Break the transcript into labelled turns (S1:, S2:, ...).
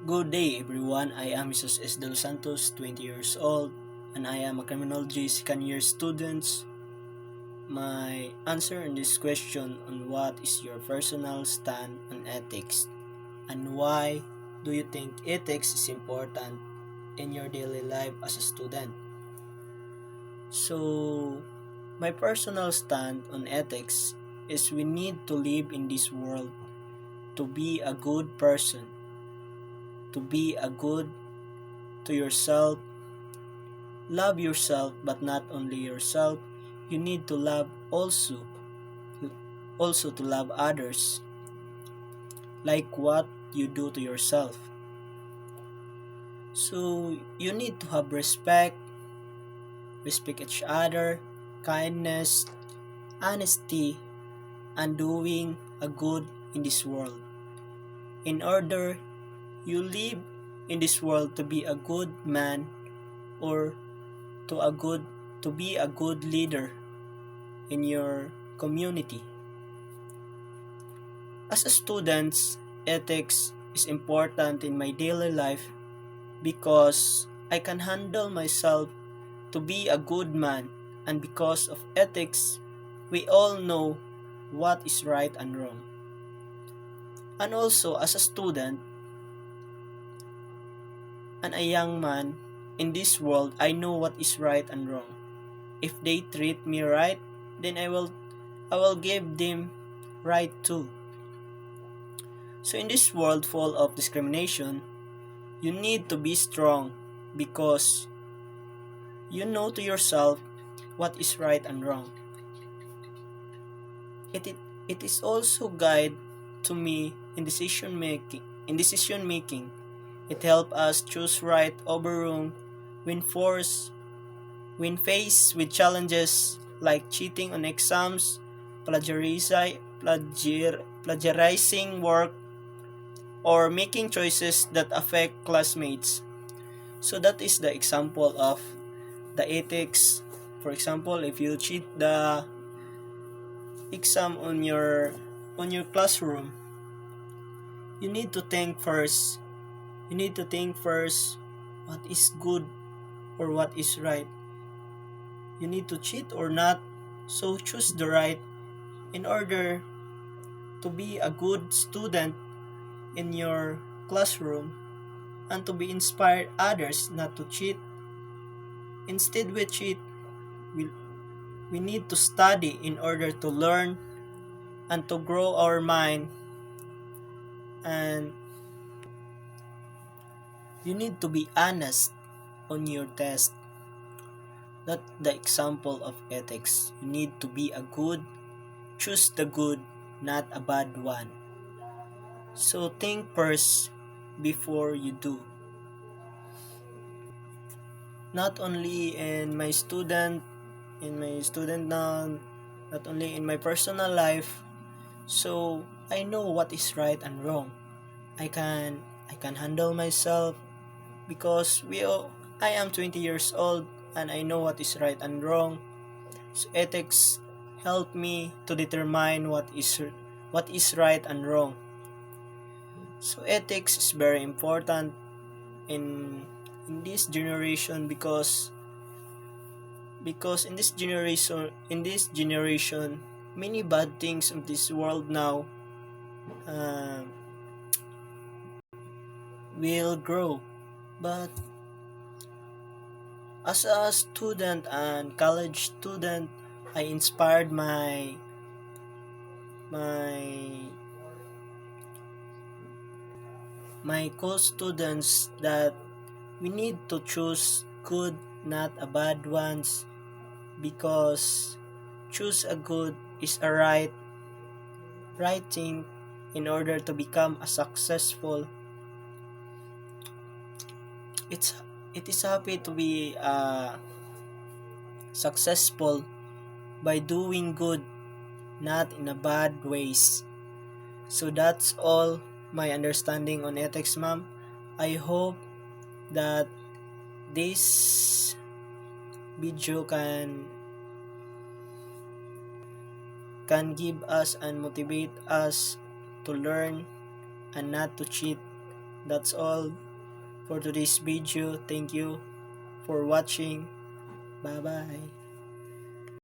S1: Good day everyone, I am Jesus S. Del Santos, 20 years old, and I am a criminology second year student. My answer in this question on what is your personal stand on ethics and why do you think ethics is important in your daily life as a student? So, my personal stand on ethics is we need to live in this world to be a good person, to be a good to yourself. Love yourself, but not only yourself. You need to love also to love others, like what you do to yourself. So you need to have respect each other, kindness, honesty, and doing a good in this world. In order you live in this world to be a good man or to a good to be a good leader in your community. As a student, ethics is important in my daily life because I can handle myself to be a good man, and because of ethics, we all know what is right and wrong. And also, as a student and a young man in this world, I know what is right and wrong. If they treat me right, then I will give them right too. So in this world full of discrimination, you need to be strong because you know to yourself what is right and wrong. It, it, it is also guide to me in decision making. It helps us choose right over wrong when forced when faced with challenges like cheating on exams, plagiarizing work, or making choices that affect classmates. So that is the example of the ethics. For example, if you cheat the exam on your classroom, you need to think first. You need to think first what is good or what is right. You need to cheat or not. So choose the right in order to be a good student in your classroom and to be inspired others not to cheat. Instead we cheat, we, we need to study in order to learn and to grow our mind, and you need to be honest on your test. That's the example of ethics. You need to be a good, choose the good, not a bad one. So think first before you do. Not only in my student now, not only in my personal life. So I know what is right and wrong. I can handle myself because I am 20 years old and I know what is right and wrong. So ethics help me to determine what is right and wrong. So ethics is very important in in this generation because in this generation many bad things in this world now uh, will grow. But as a student and college student, I inspired my my co-students that we need to choose good, not a bad ones, because choose a good is a right thing in order to become a successful. It is happy to be successful by doing good, not in a bad ways. So that's all my understanding on ethics, ma'am. I hope that this video can give us and motivate us to learn and not to cheat that's all for today's video. Thank you for watching. Bye bye.